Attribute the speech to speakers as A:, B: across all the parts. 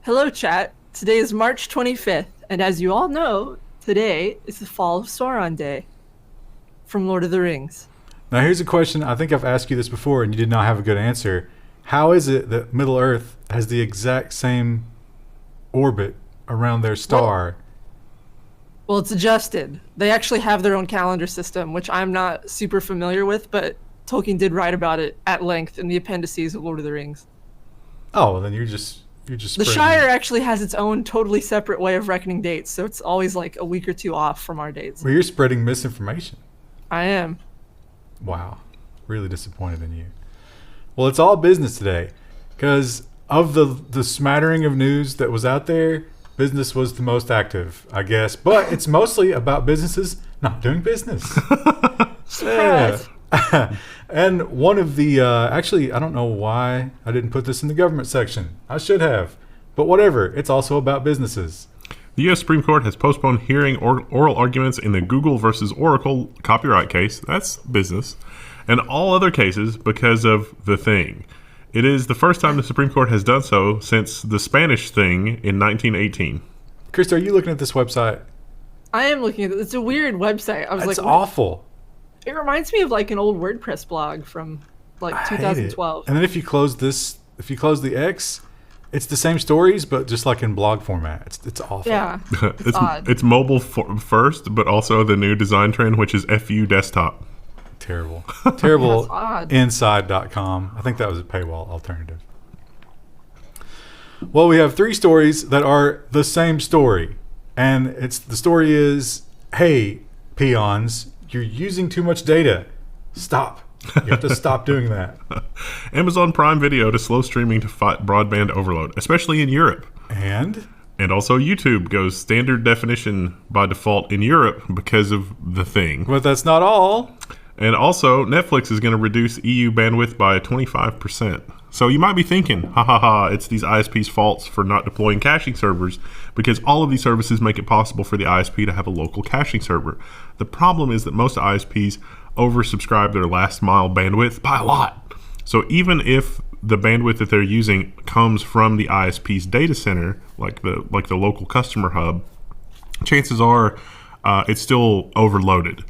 A: Hello, chat. Today is March 25th, and as you all know, today is the Fall of Sauron Day from Lord of the Rings.
B: Now, here's a question. I think I've asked you this before, and you did not have a good answer. How is it that Middle Earth has the exact same orbit around their star?
A: Well, it's adjusted. They actually have their own calendar system, which I'm not super familiar with, but Tolkien did write about it at length in the appendices of Lord of the Rings.
B: Oh, well, then you're just
A: The
B: spreading.
A: Shire actually has its own totally separate way of reckoning dates, so it's always like a week or two off from our dates.
B: Well, you're spreading misinformation.
A: I am.
B: Wow. Really disappointed in you. Well, it's all business today. Because of the smattering of news that was out there, business was the most active, I guess. But it's mostly about businesses not doing business.
A: Surprise.
B: And one of the, actually, I don't know why I didn't put this in the government section. I should have. But whatever. It's also about businesses.
C: The U.S. Supreme Court has postponed hearing oral arguments in the Google versus Oracle copyright case. That's business. And all other cases because of the thing. It is the first time the Supreme Court has done so since the Spanish thing in 1918.
B: Krista, are you looking at this website?
A: I am looking at it. It's a weird website. I was
B: It's
A: like,
B: awful.
A: It reminds me of like an old WordPress blog from like
B: I hate it.
A: 2012.
B: And then if you close the X, it's the same stories, but just like in blog format. It's awful.
A: Yeah, it's odd.
C: It's mobile first, but also the new design trend, which is FU desktop.
B: Terrible. Terrible.
A: That's odd.
B: Inside.com. I think that was a paywall alternative. Well, we have 3 stories that are the same story. And the story is, hey, peons, you're using too much data. Stop. You have to stop doing that.
C: Amazon Prime Video to slow streaming to fight broadband overload, especially in Europe.
B: And
C: also YouTube goes standard definition by default in Europe because of the thing.
B: but that's not all.
C: And also, Netflix is going to reduce EU bandwidth by 25%. So you might be thinking, ha ha ha, it's these ISPs' faults for not deploying caching servers because all of these services make it possible for the ISP to have a local caching server. The problem is that most ISPs oversubscribe their last mile bandwidth by a lot. So even if the bandwidth that they're using comes from the ISP's data center, like the local customer hub, chances are it's still overloaded.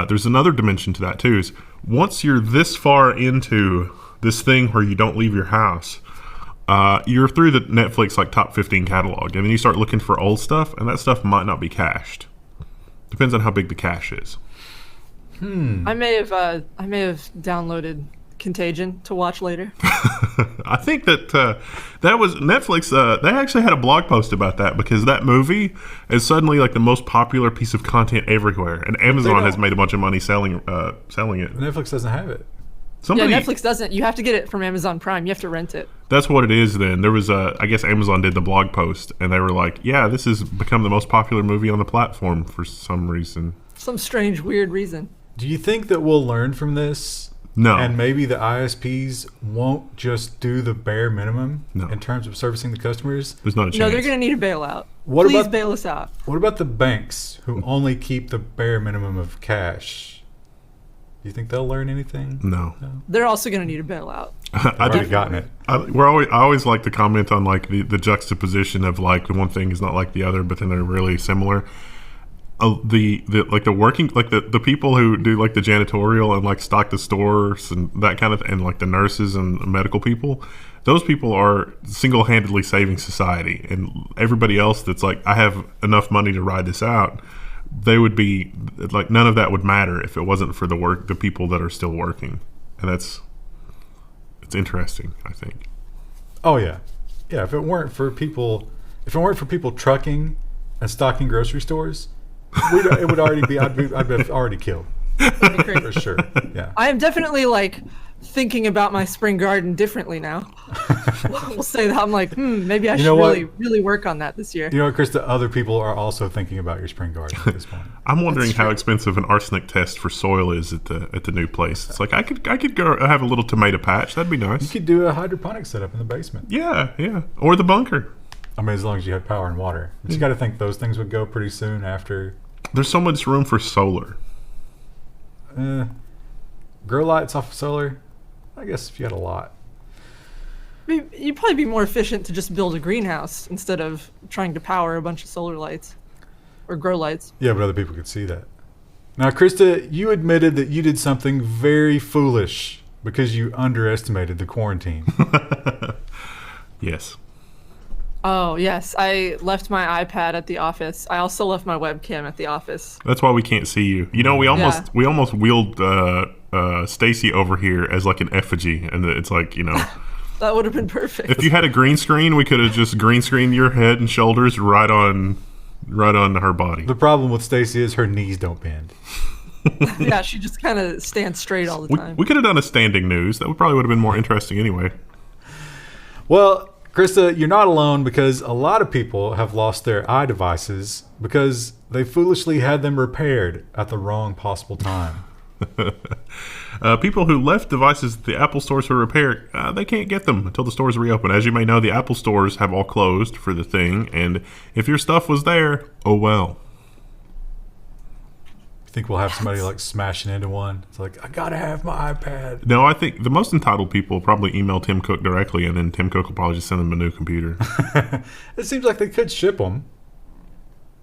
C: There's another dimension to that too, is once you're this far into this thing where you don't leave your house, you're through the Netflix like top 15 catalog, and then you start looking for old stuff, and that stuff might not be cached. Depends on how big the cache is.
A: I may have downloaded Contagion to watch later.
C: I think that that was Netflix. They actually had a blog post about that because that movie is suddenly like the most popular piece of content everywhere, and Amazon has made a bunch of money selling it.
B: Netflix doesn't have it.
A: Yeah, Netflix doesn't. You have to get it from Amazon Prime. You have to rent it.
C: That's what it is then. There was I guess Amazon did the blog post, and they were like, yeah, this has become the most popular movie on the platform for some reason.
A: Some strange, weird reason.
B: Do you think that we'll learn from this?
C: No.
B: And maybe the ISPs won't just do the bare minimum in terms of servicing the customers?
C: There's not a chance.
A: No, they're going to need a bailout.
B: What
A: Please
B: about-
A: bail us out.
B: What about the banks who only keep the bare minimum of cash? Do you think they'll learn anything?
C: No.
A: They're also going to need a bailout.
C: I
B: I've gotten it.
C: I always like to comment on like the juxtaposition of like the one thing is not like the other, but then they're really similar. The people who do like the janitorial and like stock the stores and that kind of and like the nurses and medical people, those people are single-handedly saving society, and everybody else that's like, I have enough money to ride this out, they would be like, none of that would matter if it wasn't for the people that are still working. And it's interesting, I think.
B: Oh yeah. If it weren't for people trucking and stocking grocery stores, it would already be. I'd be already killed for sure. Yeah.
A: I am definitely like thinking about my spring garden differently now. We'll say that. I'm like, maybe I should really work on that this year.
B: You know what, Krista? Other people are also thinking about your spring garden at this point.
C: I'm wondering how expensive an arsenic test for soil is at the new place. It's like I could go have a little tomato patch. That'd be nice.
B: You could do a hydroponic setup in the basement.
C: Yeah, or the bunker.
B: I mean, as long as you have power and water. But you got to think those things would go pretty soon after.
C: There's so much room for solar.
B: Grow lights off of solar. I guess if you had a lot.
A: You'd probably be more efficient to just build a greenhouse instead of trying to power a bunch of solar lights or grow lights.
B: Yeah, but other people could see that. Now, Krista, you admitted that you did something very foolish because you underestimated the quarantine.
C: Yes.
A: Oh, yes. I left my iPad at the office. I also left my webcam at the office.
C: That's why we can't see you. You know, we almost wheeled Stacy over here as like an effigy, and it's like, you know,
A: That would have been perfect.
C: if you had a green screen, we could have just green screened your head and shoulders right on her body.
B: The problem with Stacy is her knees don't bend.
A: Yeah, she just kind of stands straight all the time.
C: We could have done a standing news. That probably would have been more interesting anyway.
B: Well, Krista, you're not alone because a lot of people have lost their iDevices because they foolishly had them repaired at the wrong possible time.
C: People who left devices at the Apple stores for repair, they can't get them until the stores reopen. As you may know, the Apple stores have all closed for the thing, and if your stuff was there, oh well.
B: You think we'll have somebody like smashing into one? It's like, I gotta have my iPad.
C: No, I think the most entitled people will probably email Tim Cook directly, and then Tim Cook will probably just send them a new computer.
B: It seems like they could ship them.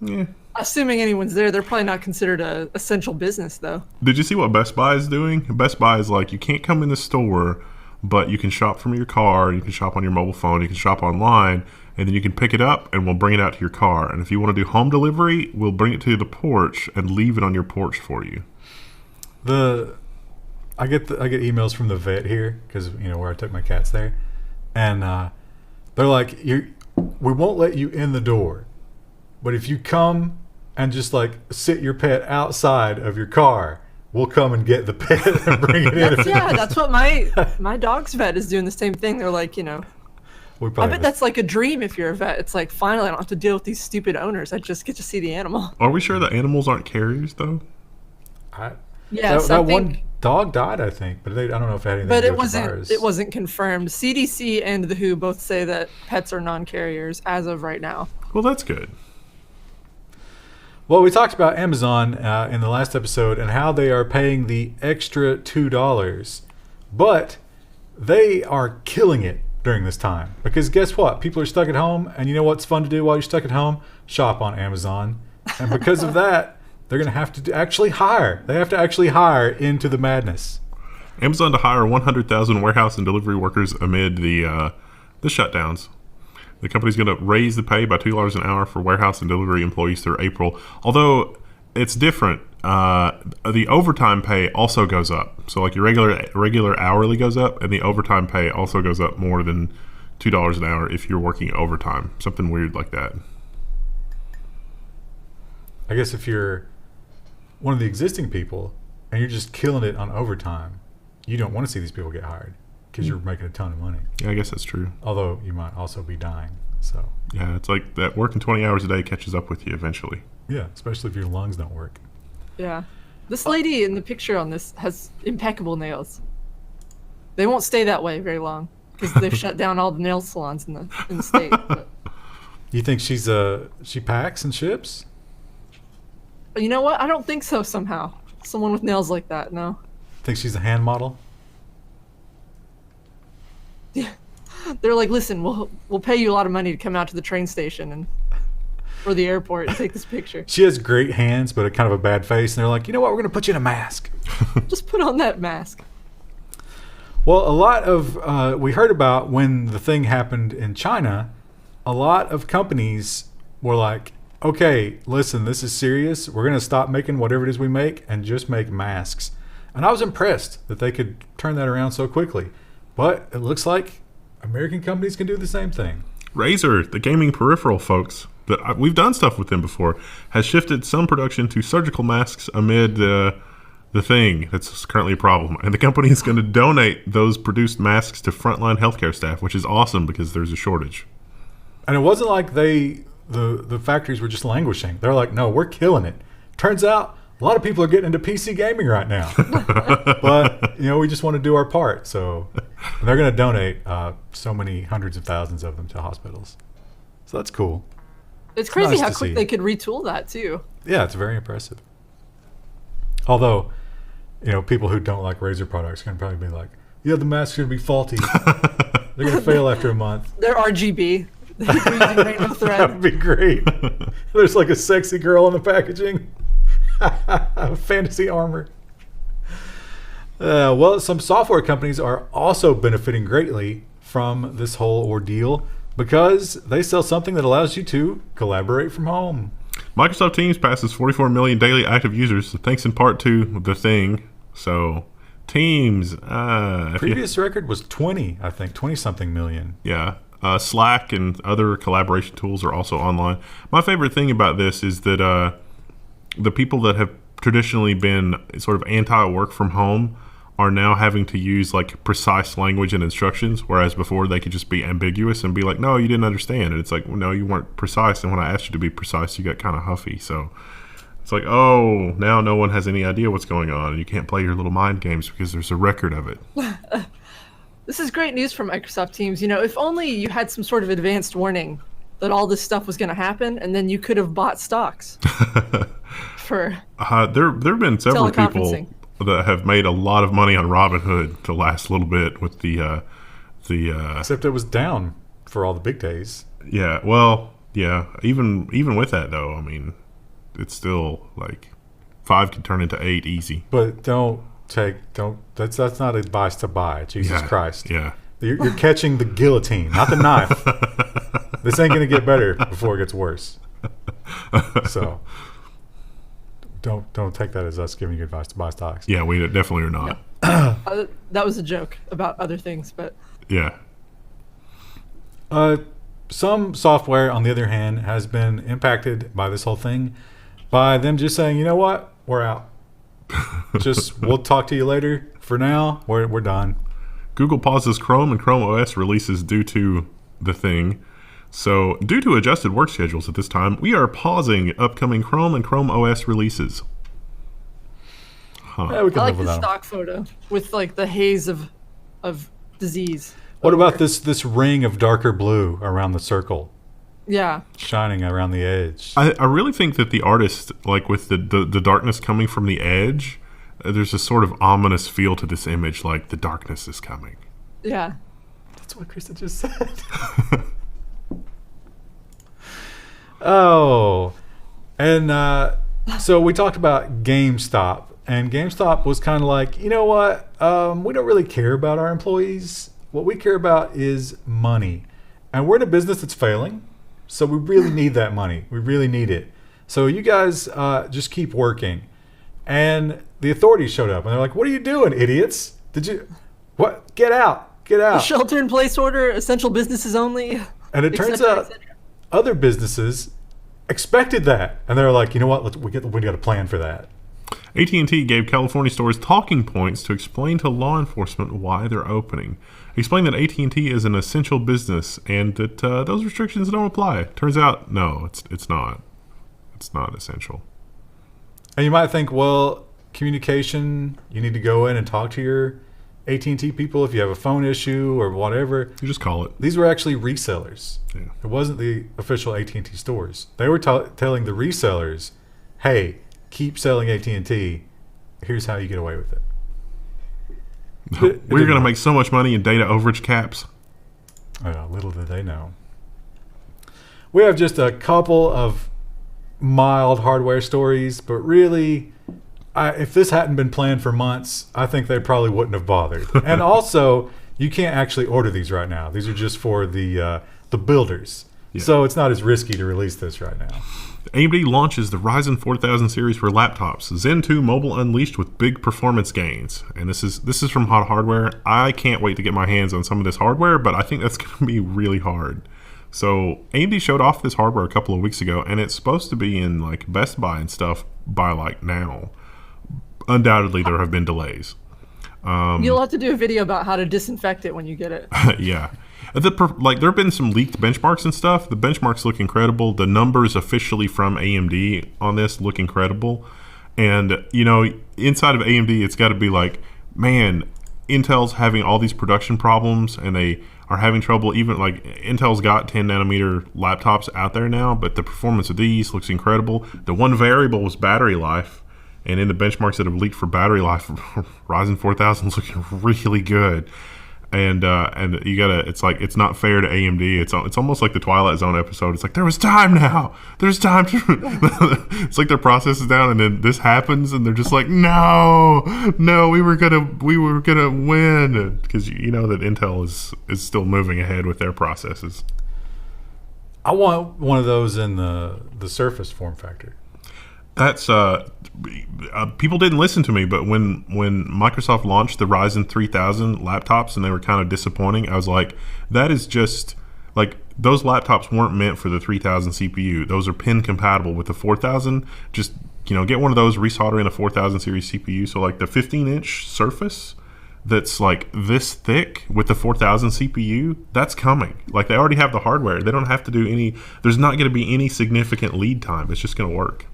C: Yeah.
A: Assuming anyone's there, they're probably not considered a essential business, though.
C: Did you see what Best Buy is doing? Best Buy is like, you can't come in the store, but you can shop from your car, you can shop on your mobile phone, you can shop online, and then you can pick it up and we'll bring it out to your car. And if you want to do home delivery, we'll bring it to the porch and leave it on your porch for you.
B: I get emails from the vet here because, you know, where I took my cats there, and they're like, we won't let you in the door, but if you come and just like sit your pet outside of your car, we'll come and get the pet and bring it in.
A: That's what my dog's vet is doing the same thing. They're like, you know, I bet that's like a dream if you're a vet. It's like, finally, I don't have to deal with these stupid owners. I just get to see the animal.
C: Are we sure that animals aren't carriers, though?
A: Yes,
B: that
A: I think
B: one dog died, I think, but I don't know if it had anything
A: but
B: to do
A: it
B: with the virus.
A: it wasn't confirmed. CDC and the WHO both say that pets are non-carriers as of right now.
C: Well, that's good.
B: Well, we talked about Amazon in the last episode and how they are paying the extra $2, but they are killing it during this time because guess what? People are stuck at home, and you know what's fun to do while you're stuck at home? Shop on Amazon, and because of that, they're going to have to actually hire. They have to actually hire into the madness.
C: Amazon to hire 100,000 warehouse and delivery workers amid the shutdowns. The company's going to raise the pay by $2 an hour for warehouse and delivery employees through April. Although it's different, the overtime pay also goes up. So like your regular hourly goes up, and the overtime pay also goes up more than $2 an hour if you're working overtime. Something weird like that.
B: I guess if you're one of the existing people and you're just killing it on overtime, you don't want to see these people get hired because you're making a ton of money.
C: Yeah, I guess that's true.
B: Although you might also be dying. So
C: yeah, it's like that working 20 hours a day catches up with you eventually.
B: Yeah, especially if your lungs don't work.
A: Yeah. This lady in the picture on this has impeccable nails. They won't stay that way very long because they've shut down all the nail salons in the state. But
B: you think she packs and ships?
A: you know what? I don't think so somehow. Someone with nails like that, no.
B: Think she's a hand model?
A: Yeah. They're like, listen, we'll pay you a lot of money to come out to the train station or the airport and take this picture.
B: She has great hands, but a kind of a bad face. And they're like, you know what? We're going to put you in a mask.
A: Just put on that mask.
B: Well, a lot of, we heard about when the thing happened in China, a lot of companies were like, okay, listen, this is serious. We're going to stop making whatever it is we make and just make masks. And I was impressed that they could turn that around so quickly. But it looks like American companies can do the same thing.
C: Razer, the gaming peripheral folks, that we've done stuff with them before, has shifted some production to surgical masks amid the thing that's currently a problem. And the company is going to donate those produced masks to frontline healthcare staff, which is awesome because there's a shortage.
B: And it wasn't like the factories were just languishing. They're like, no, we're killing it. Turns out a lot of people are getting into PC gaming right now. But, we just want to do our part. So they're going to donate so many hundreds of thousands of them to hospitals. So that's cool.
A: It's crazy
B: nice
A: how
B: to
A: quick
B: see.
A: they could retool that, too.
B: Yeah, it's very impressive. Although, people who don't like Razer products are going to probably be like, yeah, the mask's going to be faulty. They're They're going to fail after a month.
A: They're RGB. They're using rainbow thread.
B: That'd be great. There's like a sexy girl in the packaging. Fantasy armor. Well, some software companies are also benefiting greatly from this whole ordeal because they sell something that allows you to collaborate from home.
C: Microsoft Teams passes 44 million daily active users, thanks in part to the thing. So, Teams.
B: Previous record was 20, I think, 20-something million.
C: Yeah. Slack and other collaboration tools are also online. My favorite thing about this is that the people that have traditionally been sort of anti-work from home are now having to use like precise language and instructions, whereas before they could just be ambiguous and be like, no, you didn't understand. And it's like, well, no, you weren't precise. And when I asked you to be precise, you got kind of huffy. So it's like, oh, now no one has any idea what's going on. And you can't play your little mind games because there's a record of it.
A: This is great news for Microsoft Teams. You know, if only you had some sort of advanced warning that all this stuff was going to happen, and then you could have bought stocks for
C: there have been several people
A: teleconferencing
C: that have made a lot of money on Robinhood the last little bit with the
B: Except it was down for all the big days.
C: Yeah, well, yeah. Even with that though, I mean, it's still like 5 can turn into 8 easy.
B: But that's not advice to buy. Jesus Christ.
C: Yeah.
B: You're catching the guillotine, not the knife. This ain't going to get better before it gets worse. So don't take that as us giving you advice to buy stocks.
C: Yeah, we definitely are not.
A: that was a joke about other things, but
C: yeah.
B: Some software, on the other hand, has been impacted by this whole thing by them just saying, you know what, we're out. We'll talk to you later. For now, we're done.
C: Google pauses Chrome and Chrome OS releases due to the thing. So, due to adjusted work schedules at this time, we are pausing upcoming Chrome and Chrome OS releases.
B: Yeah, we can
A: I
B: live
A: like
B: with
A: the
B: that.
A: stock photo with like the haze of disease.
B: What about this ring of darker blue around the circle,
A: Yeah.
B: shining around the edge?
C: I really think that the artist, like with the darkness coming from the edge, there's a sort of ominous feel to this image, like the darkness is coming.
A: Yeah.
B: That's what Krista just said. Oh, and so we talked about GameStop, and GameStop was kind of like, you know what? We don't really care about our employees. What we care about is money, and we're in a business that's failing, so we really need that money. We really need it. So you guys just keep working. And the authorities showed up, and they're like, "What are you doing, idiots? What? Get out! Get out!"
A: Shelter in place order, essential businesses only.
B: And it turns
A: etc.,
B: out
A: etc.
B: other businesses expected that, and they're like, you know what? We got a plan for that.
C: AT&T gave California stores talking points to explain to law enforcement why they're opening. Explain that AT&T is an essential business and that those restrictions don't apply. Turns out, no, it's not. It's not essential.
B: And you might think, well, communication, you need to go in and talk to your AT&T people if you have a phone issue or whatever.
C: You just call it.
B: These were actually resellers.
C: Yeah.
B: It wasn't the official AT&T stores. They were telling the resellers, hey, keep selling AT&T. Here's how you get away with it.
C: We're going to make so much money in data overage caps.
B: Little did they know. We have just a couple of mild hardware stories, but really, if this hadn't been planned for months, I think they probably wouldn't have bothered. And also, you can't actually order these right now. These are just for the builders.
C: Yeah.
B: So it's not as risky to release this right now.
C: AMD launches the Ryzen 4000 series for laptops. Zen 2 Mobile unleashed with big performance gains. And this is from Hot Hardware. I can't wait to get my hands on some of this hardware, but I think that's going to be really hard. So AMD showed off this hardware a couple of weeks ago, and it's supposed to be in like Best Buy and stuff by like now. Undoubtedly, there have been delays.
A: You'll have to do a video about how to disinfect it when you get it.
C: Yeah. There have been some leaked benchmarks and stuff. The benchmarks look incredible. The numbers officially from AMD on this look incredible. And, you know, inside of AMD, it's got to be like, man, Intel's having all these production problems and they are having trouble. Even like Intel's got 10 nanometer laptops out there now, but the performance of these looks incredible. The one variable was battery life. And in the benchmarks that have leaked for battery life, Ryzen 4000 is looking really good. and you gotta. It's like it's not fair to AMD. It's almost like the Twilight Zone episode. It's like there was time now. There's time to. It's like their process is down, and then this happens, and they're just like, no, we were gonna win, because you know that Intel is still moving ahead with their processes.
B: I want one of those in the Surface form factor.
C: That's people didn't listen to me, but when Microsoft launched the Ryzen 3000 laptops and they were kind of disappointing, I was like, that is just like, those laptops weren't meant for the 3000 CPU. Those are pin compatible with the 4000. Just, get one of those, resolder in a 4000 series CPU. So like the 15-inch Surface that's like this thick with the 4000 CPU, that's coming. Like, they already have the hardware. They don't have to do there's not going to be any significant lead time. It's just going to work.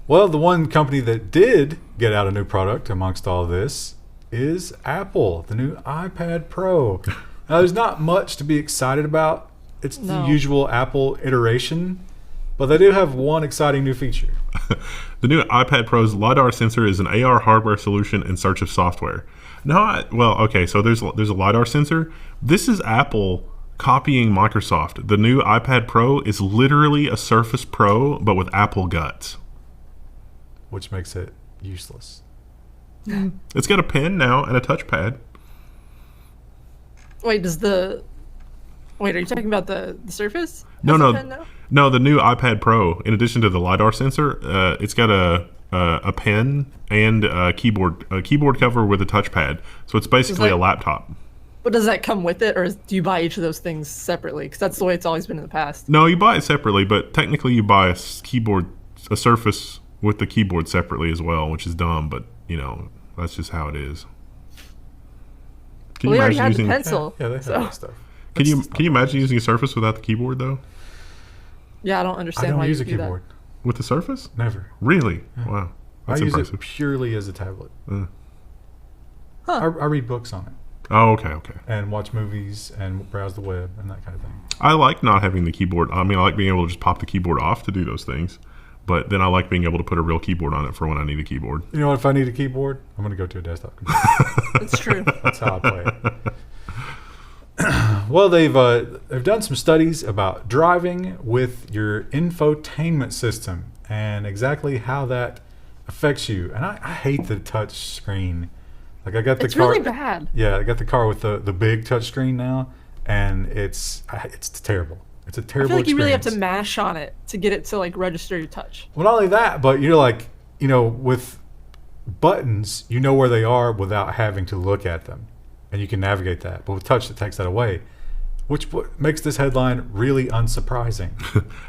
B: Well, the one company that did get out a new product amongst all this is Apple, the new iPad Pro. Now, there's not much to be excited about. It's the usual Apple iteration, but they do have one exciting new feature.
C: The new iPad Pro's LiDAR sensor is an AR hardware solution in search of software. So there's a LiDAR sensor. This is Apple copying Microsoft. The new iPad Pro is literally a Surface Pro, but with Apple guts.
B: Which makes it useless.
C: It's got a pen now and a touchpad.
A: Wait, are you talking about the Surface?
C: No. The new iPad Pro, in addition to the LiDAR sensor, it's got a pen and a keyboard cover with a touchpad. So it's basically a laptop.
A: But does that come with it, or do you buy each of those things separately? Because that's the way it's always been in the past.
C: No, you buy it separately, but technically you buy a Surface with the keyboard separately as well, which is dumb, but that's just how it is.
A: They already had the pencil.
B: Yeah, they have that stuff.
C: Can you imagine using a Surface without the keyboard though?
A: Yeah, I don't understand why you do that. I don't use a keyboard.
C: With the Surface?
B: Never.
C: Really?
B: Yeah.
C: Wow.
B: That's impressive. It purely as a tablet. I read books on it.
C: Oh, okay.
B: And watch movies and browse the web and that kind of thing.
C: I like not having the keyboard. I mean, I like being able to just pop the keyboard off to do those things. But then I like being able to put a real keyboard on it for when I need a keyboard.
B: You know what? If I need a keyboard, I'm going to go to a desktop computer.
A: That's true.
B: That's how I play it. Well, they've done some studies about driving with your infotainment system and exactly how that affects you. And I hate the touch screen. Like, I got the car.
A: It's really bad.
B: Yeah, I got the car with the big touch screen now, and it's terrible. It's a terrible experience.
A: I feel like you really have to mash on it to get it to like register your touch.
B: Well, not only that, but you're like, with buttons, you know where they are without having to look at them, and you can navigate that. But with touch, it takes that away, which makes this headline really unsurprising.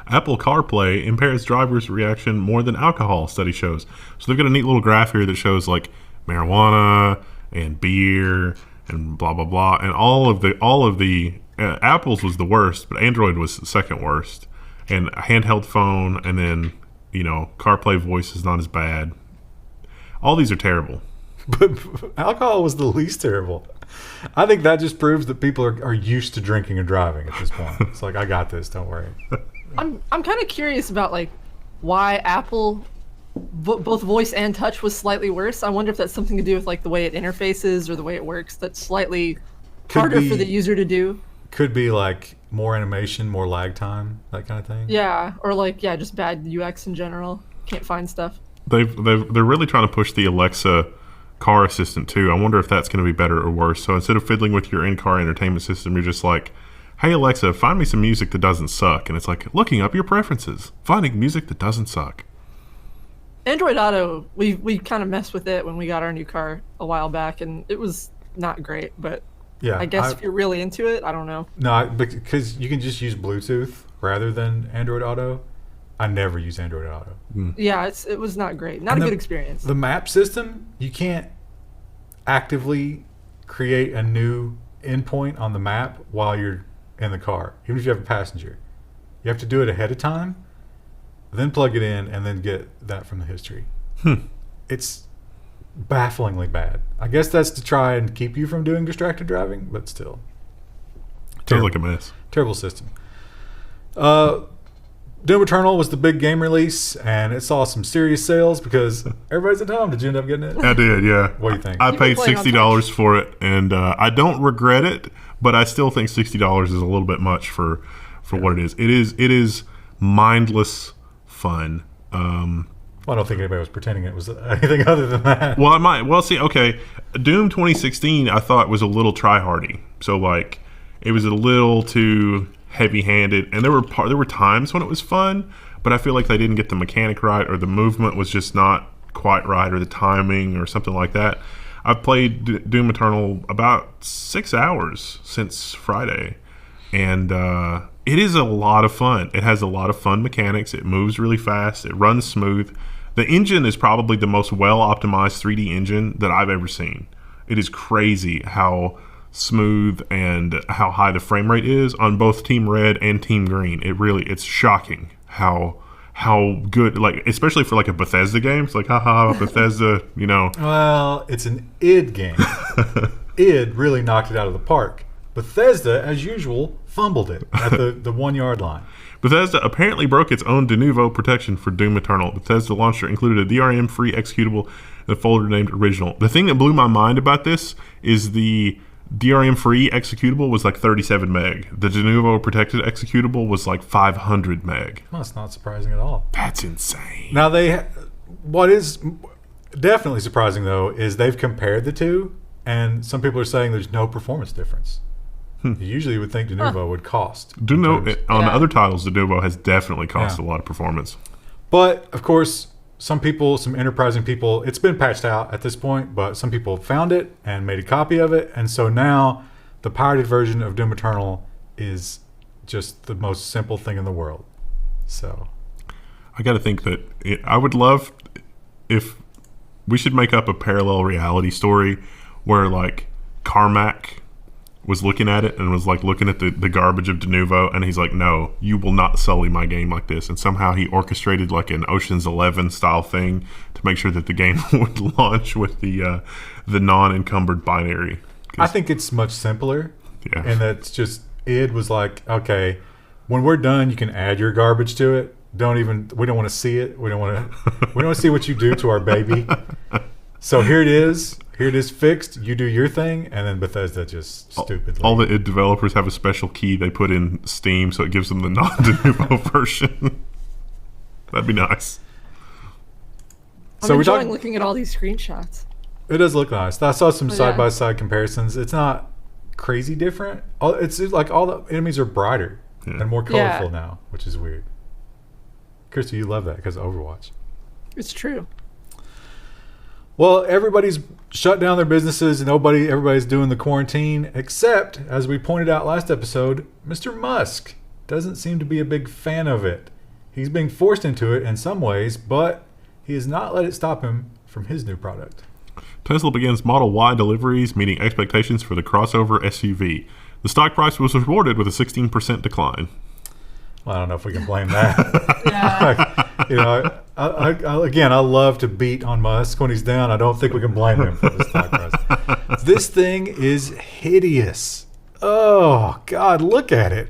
C: Apple CarPlay impairs drivers' reaction more than alcohol, study shows. So they've got a neat little graph here that shows like marijuana and beer and blah blah blah, and all of the Apple's was the worst, but Android was the second worst, and a handheld phone, and then CarPlay voice is not as bad. All these are terrible.
B: But alcohol was the least terrible. I think that just proves that people are used to drinking and driving at this point. It's like, I got this, don't worry.
A: I'm kind of curious about like why Apple both voice and touch was slightly worse. I wonder if that's something to do with like the way it interfaces or the way it works. That's slightly harder for the user to do.
B: Could be like more animation, more lag time, that kind of thing.
A: Yeah, or like just bad UX in general. Can't find stuff.
C: They're really trying to push the Alexa car assistant too. I wonder if that's going to be better or worse. So instead of fiddling with your in-car entertainment system, you're just like, "Hey Alexa, find me some music that doesn't suck," and it's like looking up your preferences, finding music that doesn't suck.
A: Android Auto, we kind of messed with it when we got our new car a while back, and it was not great, but. Yeah, I guess if you're really into it, I don't know.
B: No, because you can just use Bluetooth rather than Android Auto. I never use Android Auto.
A: Yeah, it was not great. Not a good experience.
B: The map system, you can't actively create a new endpoint on the map while you're in the car, even if you have a passenger. You have to do it ahead of time, then plug it in, and then get that from the history. It's bafflingly bad. I guess that's to try and keep you from doing distracted driving, but still.
C: Sounds like a mess.
B: Terrible system. Doom Eternal was the big game release, and it saw some serious sales because everybody's at home. Did you end up getting it?
C: I did, yeah.
B: What do you think?
C: I
A: You've been
C: paid
A: playing on
C: $60 for it, and I don't regret it, but I still think $60 is a little bit much for what it is. It is mindless fun.
B: Well, I don't think anybody was pretending it was anything other than that.
C: Well, I might. Well, see, okay. Doom 2016, I thought was a little try-hardy. So, like, it was a little too heavy-handed, and there were times when it was fun, but I feel like they didn't get the mechanic right, or the movement was just not quite right, or the timing, or something like that. I've played Doom Eternal about 6 hours since Friday, and it is a lot of fun. It has a lot of fun mechanics. It moves really fast. It runs smooth. The engine is probably the most well-optimized 3D engine that I've ever seen. It is crazy how smooth and how high the frame rate is on both Team Red and Team Green. It's shocking how good, like, especially for like a Bethesda game. It's like, haha, Bethesda, you know.
B: Well, it's an id game. Id really knocked it out of the park. Bethesda, as usual, fumbled it at the 1 yard line.
C: Bethesda apparently broke its own de novo protection for Doom Eternal. Bethesda launcher included a DRM-free executable in a folder named Original. The thing that blew my mind about this is the DRM-free executable was like 37 meg. The de novo protected executable was like 500 meg.
B: Well, that's not surprising at all.
C: That's insane.
B: Now, what is definitely surprising, though, is they've compared the two, and some people are saying there's no performance difference. Usually you would think de novo would cost.
C: On other titles, de novo has definitely cost a lot of performance.
B: But, of course, some enterprising people, it's been patched out at this point, but some people found it and made a copy of it. And so now the pirated version of Doom Eternal is just the most simple thing in the world. So
C: I got to think that I would love if we should make up a parallel reality story where, like, Carmack was looking at it and was like looking at the garbage of de novo, and he's like, no, you will not sully my game like this. And somehow he orchestrated like an Ocean's 11 style thing to make sure that the game would launch with the non-encumbered binary.
B: I think it's much simpler.
C: Yeah.
B: And that's just, id was like, okay, when we're done, you can add your garbage to it. We don't want to see it. We don't want to see what you do to our baby. So here it is. Here it is fixed. You do your thing, and then Bethesda just stupidly.
C: All the id developers have a special key they put in Steam, so it gives them the non-de novo version. That'd be nice.
A: I'm enjoying looking at all these screenshots.
B: It does look nice. I saw some side-by-side comparisons. It's not crazy different. It's like all the enemies are brighter and more colorful now, which is weird. Kirsty, you love that because of Overwatch.
A: It's true.
B: Well, everybody's shut down their businesses and everybody's doing the quarantine, except, as we pointed out last episode, Mr. Musk doesn't seem to be a big fan of it. He's being forced into it in some ways, but he has not let it stop him from his new product.
C: Tesla begins Model Y deliveries, meeting expectations for the crossover SUV. The stock price was rewarded with a 16% decline.
B: Well, I don't know if we can blame that. I love to beat on Musk when he's down. I don't think we can blame him for the stock price. This thing is hideous. Oh, God, look at it.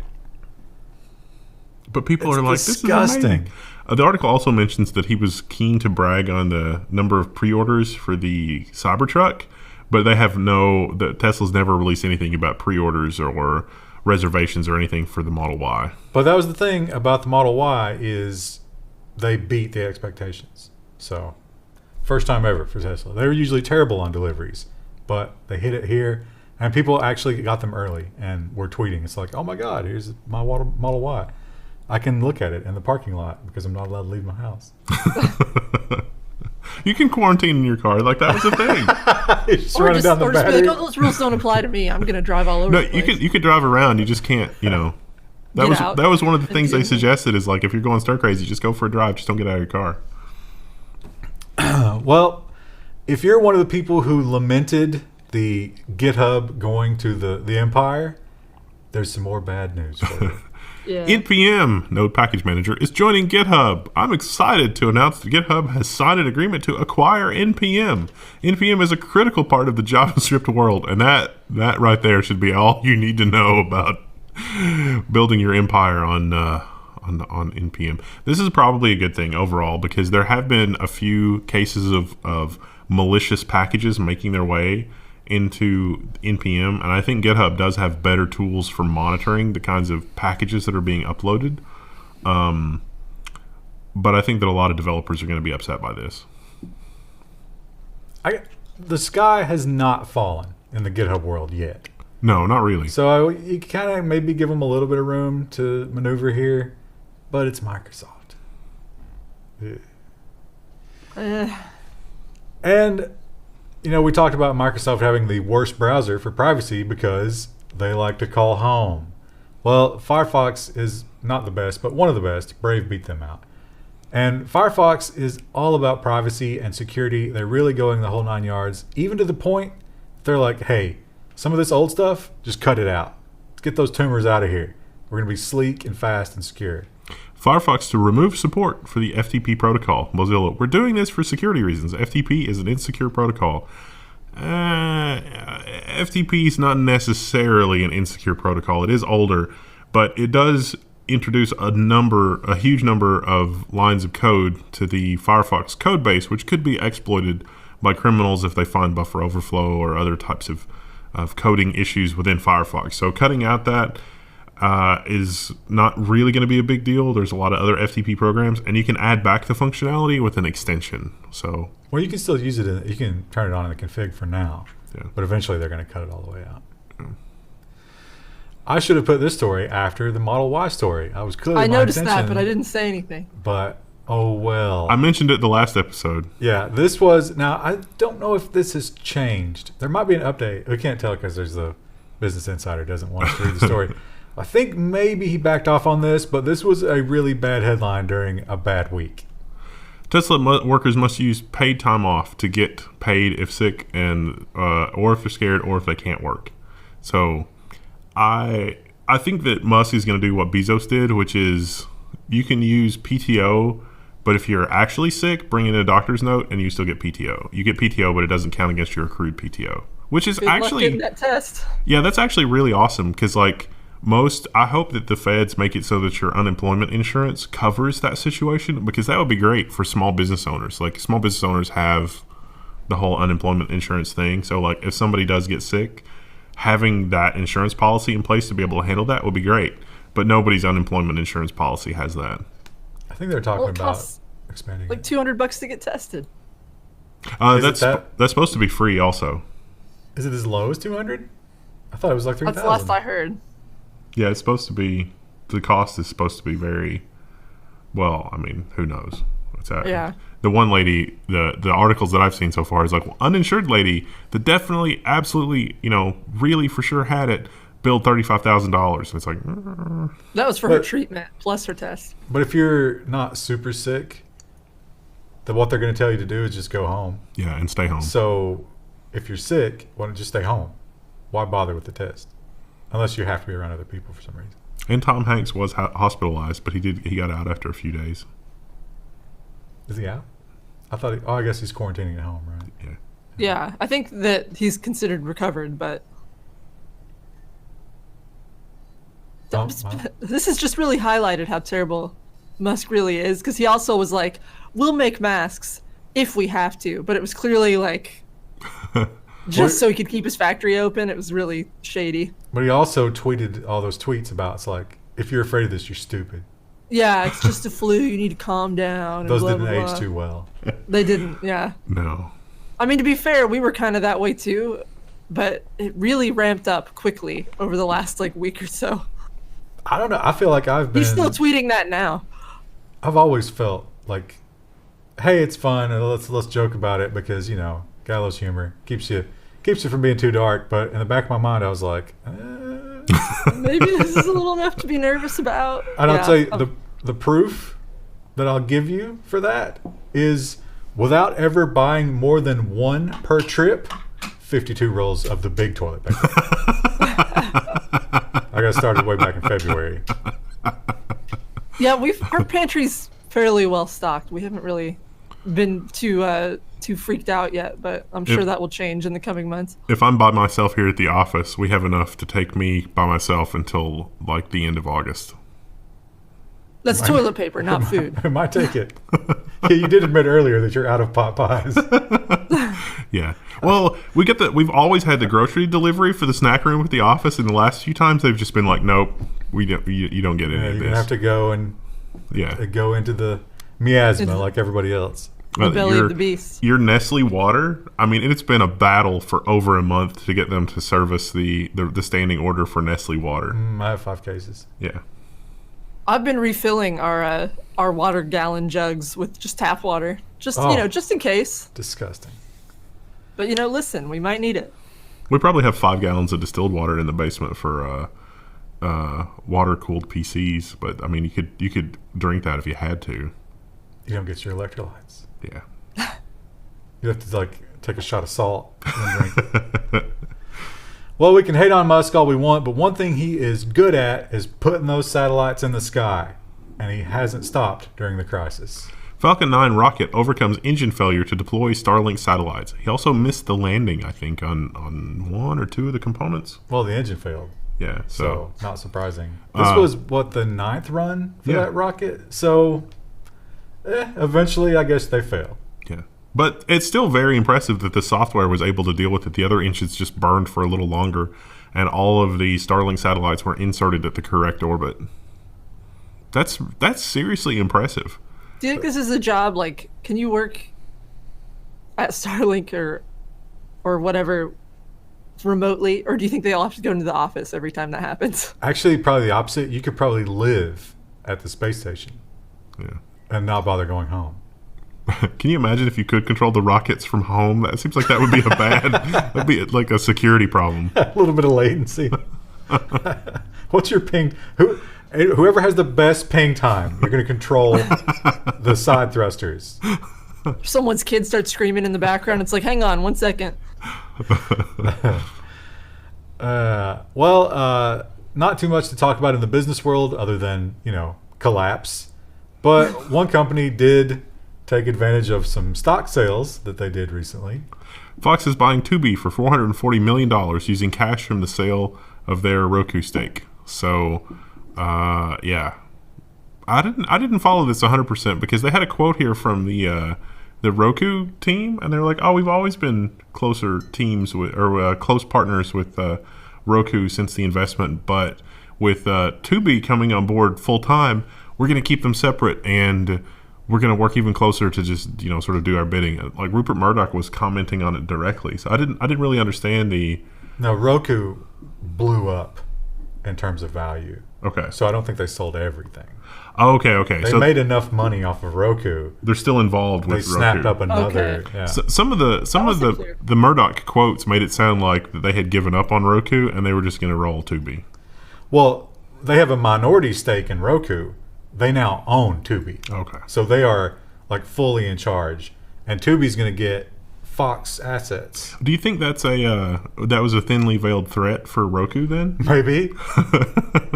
C: But people are like, this is
B: disgusting.
C: amazing. The article also mentions that he was keen to brag on the number of pre-orders for the Cybertruck, but Tesla's never released anything about pre-orders or reservations or anything for the Model Y.
B: But that was the thing about the Model Y is they beat the expectations. So, first time ever for Tesla. They were usually terrible on deliveries, but they hit it here, and people actually got them early and were tweeting. It's like, oh my God, here's my Model Y. I can look at it in the parking lot because I'm not allowed to leave my house.
C: You can quarantine in your car. Like, that was a thing.
B: Just running down the battery.
A: Be like, oh, those rules don't apply to me. I'm going to drive all over the place.
C: You could drive around. You just can't, That was one of the things they suggested is, like, if you're going stir crazy, just go for a drive. Just don't get out of your car.
B: Well, if you're one of the people who lamented the GitHub going to the Empire, there's some more bad news for you.
A: Yeah.
C: NPM, Node Package Manager, is joining GitHub. I'm excited to announce that GitHub has signed an agreement to acquire NPM. NPM is a critical part of the JavaScript world, and that right there should be all you need to know about building your empire on on NPM. This is probably a good thing overall because there have been a few cases of malicious packages making their way into NPM, and I think GitHub does have better tools for monitoring the kinds of packages that are being uploaded. But I think that a lot of developers are going to be upset by this.
B: The sky has not fallen in the GitHub world yet.
C: No, not really.
B: So you kind of maybe give them a little bit of room to maneuver here, but it's Microsoft. And, we talked about Microsoft having the worst browser for privacy because they like to call home. Well, Firefox is not the best, but one of the best. Brave beat them out. And Firefox is all about privacy and security. They're really going the whole 9 yards, even to the point they're like, hey, some of this old stuff, just cut it out. Let's get those tumors out of here. We're going to be sleek and fast and secure.
C: Firefox to remove support for the FTP protocol. Mozilla, we're doing this for security reasons. FTP is an insecure protocol. FTP is not necessarily an insecure protocol. It is older, but it does introduce a huge number of lines of code to the Firefox code base, which could be exploited by criminals if they find buffer overflow or other types of coding issues within Firefox. So cutting out that is not really going to be a big deal. There's a lot of other FTP programs, and you can add back the functionality with an extension. So,
B: well, you can still use it. You can turn it on in the config for now,
C: yeah.
B: But eventually they're going to cut it all the way out. Yeah. I should have put this story after the Model Y story. I was clearly
A: I noticed that, but I didn't say anything.
B: But oh well.
C: I mentioned it the last episode.
B: Yeah, this was. Now I don't know if this has changed. There might be an update. We can't tell because there's the Business Insider doesn't want us to read the story. I think maybe he backed off on this, but this was a really bad headline during a bad week.
C: Tesla workers must use paid time off to get paid if sick and or if they're scared or if they can't work. So I think that Musk is going to do what Bezos did, which is you can use PTO, but if you're actually sick, bring in a doctor's note and you still get PTO. You get PTO, but it doesn't count against your accrued PTO, which is
A: Good
C: actually
A: luck getting that test.
C: Yeah, that's actually really awesome because I hope that the feds make it so that your unemployment insurance covers that situation because that would be great for small business owners. Like small business owners have the whole unemployment insurance thing. So like if somebody does get sick, having that insurance policy in place to be able to handle that would be great. But nobody's unemployment insurance policy has that.
B: I think they're talking about expanding
A: like $200 to get tested.
C: That's supposed to be free also.
B: Is it as low as 200? I thought it was like 3,000.
A: That's the last I heard.
C: Yeah, it's supposed to be. The cost is supposed to be very. Well, I mean, who knows?
A: Yeah.
C: The one lady, the articles that I've seen so far is like uninsured lady that definitely, absolutely, really for sure had it, billed $35,000. And it's like
A: that was for her treatment plus her test.
B: But if you're not super sick, then what they're going to tell you to do is just go home.
C: Yeah, and stay home.
B: So if you're sick, why don't you just stay home? Why bother with the test? Unless you have to be around other people for some reason.
C: And Tom Hanks was hospitalized, but he got out after a few days.
B: Is he out? I thought. I guess he's quarantining at home, right?
C: Yeah.
A: Yeah, I think that he's considered recovered, but this has just really highlighted how terrible Musk really is. Because he also was like, "We'll make masks if we have to," but it was clearly like. Just so he could keep his factory open. It was really shady.
B: But he also tweeted all those tweets about, it's like, if you're afraid of this, you're stupid.
A: Yeah, it's just a flu. You need to calm down.
B: Those
A: blah,
B: didn't
A: blah,
B: age
A: blah.
B: too well.
A: They didn't, yeah.
C: No.
A: I mean, to be fair, we were kind of that way too, but it really ramped up quickly over the last week or so.
B: I don't know. I feel like I've been...
A: He's still tweeting that now.
B: I've always felt like, hey, it's fun, and let's joke about it because, guy loves humor. Keeps you from being too dark. But in the back of my mind, I was like,
A: maybe this is a little enough to be nervous about.
B: And I'll tell you, the proof that I'll give you for that is without ever buying more than one per trip, 52 rolls of the big toilet paper. I got started way back in February.
A: Yeah, our pantry's fairly well stocked. We haven't really been too freaked out yet, but I'm sure that will change in the coming months.
C: If I'm by myself here at the office, we have enough to take me by myself until the end of August.
A: That's toilet paper, not food.
B: I might take it. Yeah, you did admit earlier that you're out of pot pies.
C: Yeah. Well, we've always had the grocery delivery for the snack room at the office, and the last few times they've just been like, nope, you don't get any of
B: You're
C: this.
B: gonna have to go and go into the miasma like everybody else.
A: The belly of the beast.
C: Your Nestle water, I mean, it's been a battle for over a month to get them to service the standing order for Nestle water.
B: I have 5 cases.
C: Yeah.
A: I've been refilling our water gallon jugs with just tap water, just in case.
B: Disgusting.
A: But listen, we might need it.
C: We probably have 5 gallons of distilled water in the basement for water cooled PCs. But I mean, you could drink that if you had to.
B: You don't get your electrolytes.
C: Yeah.
B: You have to take a shot of salt and drink it. Well, we can hate on Musk all we want, but one thing he is good at is putting those satellites in the sky, and he hasn't stopped during the crisis.
C: Falcon 9 rocket overcomes engine failure to deploy Starlink satellites. He also missed the landing, I think, on 1 or 2 of the components.
B: Well, the engine failed.
C: Yeah, so
B: not surprising. This was, the 9th run for that rocket? So, eventually, I guess they fail.
C: Yeah. But it's still very impressive that the software was able to deal with it. The other engines just burned for a little longer, and all of the Starlink satellites were inserted at the correct orbit. That's seriously impressive.
A: Do you think this is a job, can you work at Starlink or whatever remotely, or do you think they all have to go into the office every time that happens?
B: Actually, probably the opposite. You could probably live at the space station and not bother going home.
C: Can you imagine if you could control the rockets from home? That seems like that would be that'd be like a security problem.
B: A little bit of latency. What's your ping? Whoever has the best ping time, you're going to control the side thrusters.
A: If someone's kid starts screaming in the background, it's like, hang on 1 second.
B: Not too much to talk about in the business world other than, collapse. But one company did take advantage of some stock sales that they did recently.
C: Fox is buying Tubi for $440 million using cash from the sale of their Roku stake. So, I didn't follow this 100% because they had a quote here from the Roku team, and they're like, "Oh, we've always been closer teams with close partners with Roku since the investment, but with Tubi coming on board full time, we're going to keep them separate and we're going to work even closer to just sort of do our bidding." Like Rupert Murdoch was commenting on it directly, so I didn't really understand the.
B: No, Roku blew up in terms of value.
C: Okay.
B: So I don't think they sold everything.
C: Oh, okay.
B: They made enough money off of Roku.
C: They're still involved with Roku.
B: They snapped up another.
A: Okay.
B: Yeah.
C: So, some of the Murdoch quotes made it sound like that they had given up on Roku and they were just going to roll Tubi.
B: Well, they have a minority stake in Roku. They now own Tubi.
C: Okay.
B: So they are fully in charge, and Tubi's going to get Fox assets.
C: Do you think that was a thinly veiled threat for Roku then?
B: Maybe.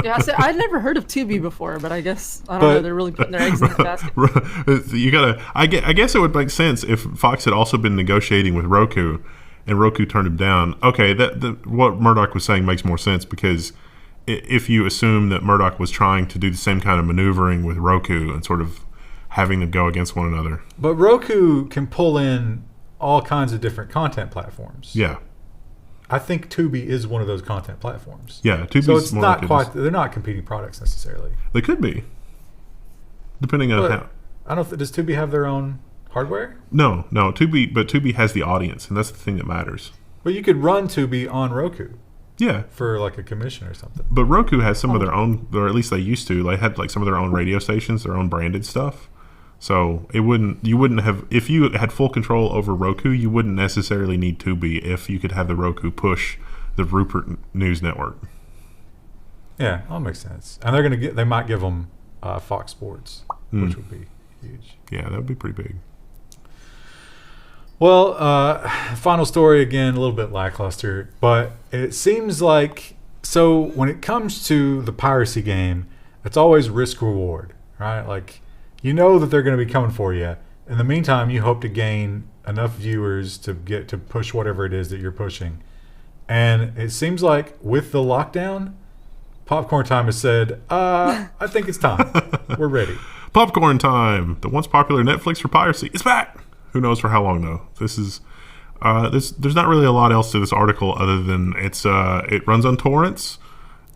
A: Yeah, I'd never heard of Tubi before, but I guess I don't know. They're really putting their eggs in the basket.
C: You gotta. I guess it would make sense if Fox had also been negotiating with Roku, and Roku turned him down. Okay, what Murdoch was saying makes more sense because if you assume that Murdoch was trying to do the same kind of maneuvering with Roku and sort of having them go against one another.
B: But Roku can pull in all kinds of different content platforms.
C: Yeah.
B: I think Tubi is one of those content platforms.
C: Yeah, Tubi's
B: so it's
C: more
B: not
C: like
B: quite. They're not competing products necessarily.
C: They could be, depending on how.
B: I don't. Does Tubi have their own hardware?
C: No. Tubi has the audience, and that's the thing that matters.
B: Well, you could run Tubi on Roku.
C: Yeah.
B: For a commission or something.
C: But Roku has some of their own, or at least they used to. They had some of their own radio stations, their own branded stuff. So you wouldn't have, if you had full control over Roku, you wouldn't necessarily need Tubi if you could have the Roku push the Rupert News Network.
B: Yeah, that makes sense. And they might give them Fox Sports, which would be huge.
C: Yeah, that would be pretty big.
B: Well, final story again, a little bit lackluster, but it seems like, so when it comes to the piracy game, it's always risk reward, right? You know that they're going to be coming for you. In the meantime, you hope to gain enough viewers to get to push whatever it is that you're pushing. And it seems like with the lockdown, Popcorn Time has said, I think it's time. We're ready.
C: Popcorn Time. The once popular Netflix for piracy is back. Who knows for how long though? This is there's not really a lot else to this article other than it runs on torrents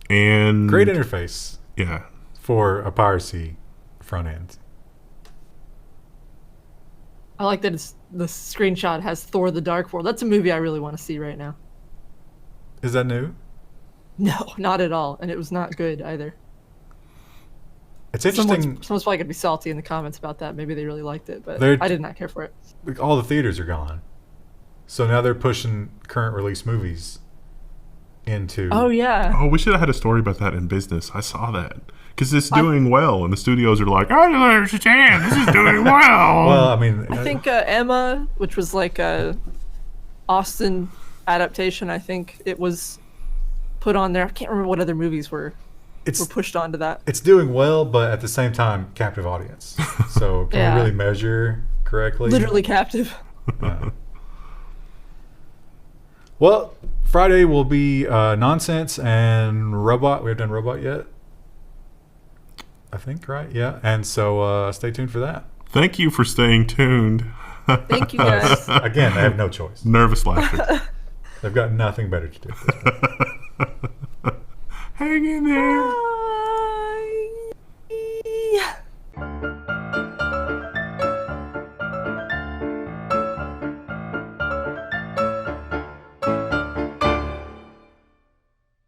C: and
B: Great interface.
C: Yeah.
B: For a piracy front end.
A: I like that the screenshot has Thor the Dark World. That's a movie I really want to see right now.
B: Is that new?
A: No, not at all. And it was not good either.
B: It's interesting.
A: Someone's probably going to be salty in the comments about that. Maybe they really liked it, but I did not care for it.
B: All the theaters are gone. So now they're pushing current release movies into...
A: Oh, yeah.
C: Oh, we should have had a story about that in business. I saw that. Because it's doing well, and the studios are like, I don't understand. This is doing well.
B: Well, I mean...
A: I think Emma, which was like a Austin adaptation, I think it was put on there. I can't remember what other movies were pushed onto that.
B: It's doing well, but at the same time, captive audience. So can we really measure correctly?
A: Literally captive.
B: Well, Friday will be Nonsense and Robot. We haven't done Robot yet. I think, right? Yeah. And so stay tuned for that.
C: Thank you for staying tuned.
A: Thank you, guys.
B: Again, they have no choice.
C: Nervous laughter.
B: They've got nothing better to do.
C: Hang in there.